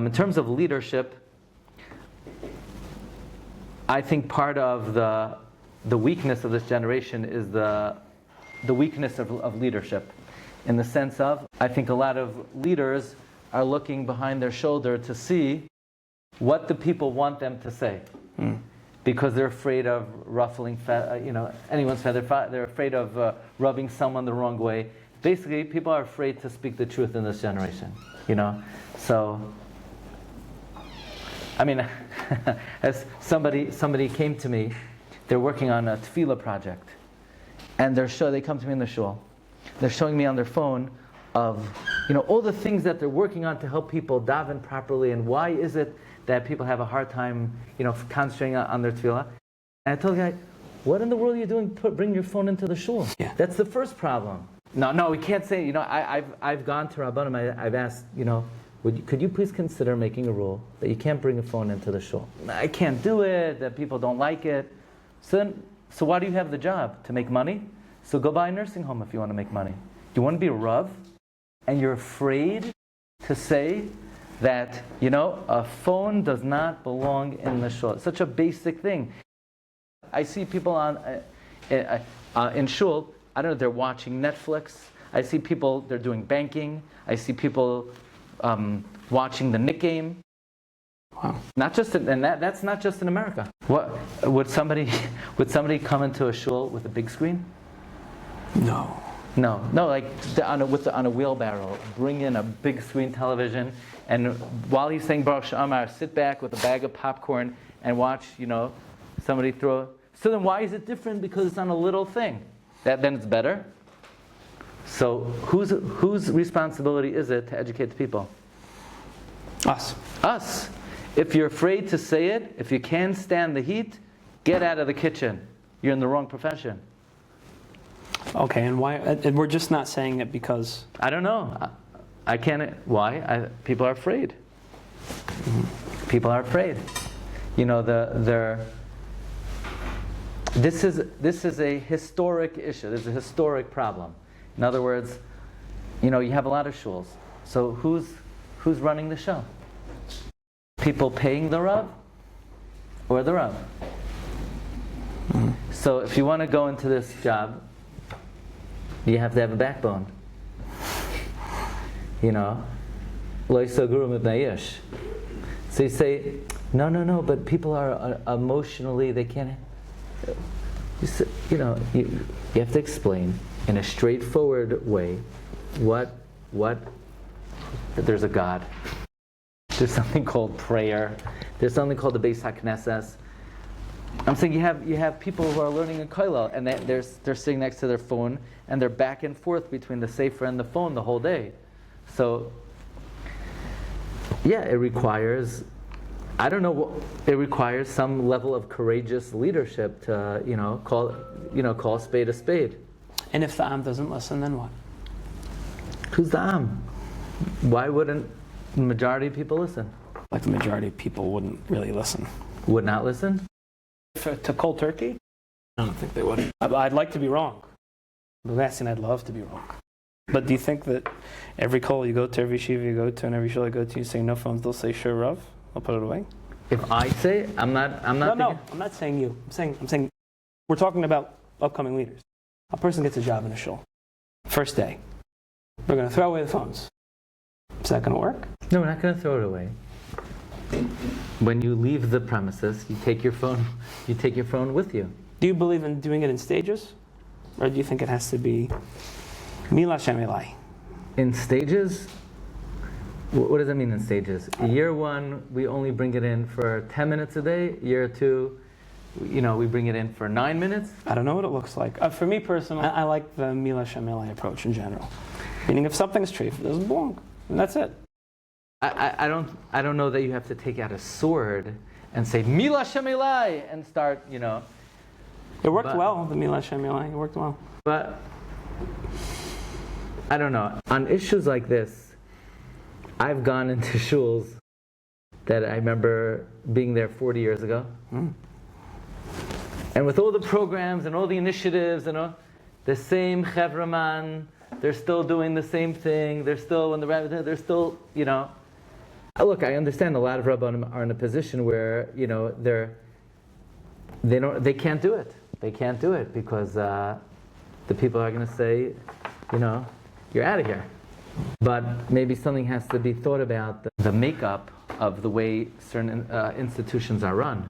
In terms of leadership, I think part of the weakness of this generation is the weakness of leadership. In the sense of, I think a lot of leaders are looking behind their shoulder to see what the people want them to say. Because they're afraid of ruffling anyone's feather. They're afraid of rubbing someone the wrong way. Basically, people are afraid to speak the truth in this generation. So I mean, as somebody came to me, they're working on a tefillah project, and they come to me in the shul. They're showing me on their phone of all the things that they're working on to help people daven properly, and why is it that people have a hard time concentrating on their tefillah. And I told the guy, what in the world are you doing? Bring your phone into the shul. Yeah. That's the first problem. No, we can't say. I've gone to Rabbanim. I've asked. Could you please consider making a rule that you can't bring a phone into the shul? I can't do it. That people don't like it. So why do you have the job? To make money? So go buy a nursing home if you want to make money. You want to be a Rav, and you're afraid to say that a phone does not belong in the shul. It's such a basic thing. I see people in shul. I don't know. They're watching Netflix. I see people. They're doing banking. I see people watching the Knick game. Wow. That's not just in America. What would somebody come into a shul with a big screen? No. Like on a wheelbarrow, bring in a big screen television, and while he's saying Baruch She'amar, sit back with a bag of popcorn and watch, somebody throw. So then, why is it different? Because it's on a little thing. Then it's better. So whose responsibility is it to educate the people? Us. If you're afraid to say it, if you can't stand the heat, get out of the kitchen. You're in the wrong profession. Okay, and why? And we're just not saying it because... I don't know. I can't... Why? People are afraid. People are afraid. This is a historic issue. This is a historic problem. In other words, you have a lot of shuls. So who's running the show? People paying the Rav or the Rav? So if you want to go into this job, you have to have a backbone. Lo yisaguru mipnei ish. So you say, no, but people are emotionally, they can't. You have to explain in a straightforward way what there's a God. There's something called prayer. There's something called the Beis HaKnesses. I'm saying you have people who are learning in kollel, and they're sitting next to their phone, and they're back and forth between the sefer and the phone the whole day. So, yeah, it requires, it requires some level of courageous leadership to, call a spade a spade. And if the Am doesn't listen, then what? Who's the Am? Why wouldn't the majority of people listen? Like the majority of people wouldn't really listen. Would not listen? To cold turkey? I don't think they would. I'd like to be wrong. Glatstein, I'd love to be wrong. But do you think that every call you go to, every shiva you go to, and every shul you go to, you say no phones, they'll say sure, Rav, I'll put it away? If I say, I'm not. No, I'm not saying you. I'm saying we're talking about upcoming leaders. A person gets a job in a shul. First day. We're going to throw away the phones. Is that going to work? No, we're not going to throw it away. When you leave the premises, you take your phone with you. Do you believe in doing it in stages? Or do you think it has to be Mila Shem Elai? In stages? What does that mean in stages? Year one, we only bring it in for 10 minutes a day. Year two, we bring it in for 9 minutes. I don't know what it looks like. For me personally, I like the Mila Shem Elai approach in general. Meaning if something's treif, it doesn't belong. And that's it. I don't know that you have to take out a sword and say Mila Shem Elai and start, It worked well, the Mila Shem Elai. It worked well. But I don't know. On issues like this, I've gone into shuls that I remember being there 40 years ago. And with all the programs and all the initiatives and all, the same chevraman, they're still doing the same thing. They're still, they're still, Look, I understand a lot of Rabbanim are in a position where, you know, they can't do it. They can't do it because the people are going to say, you know, you're out of here. But maybe something has to be thought about the makeup of the way certain institutions are run.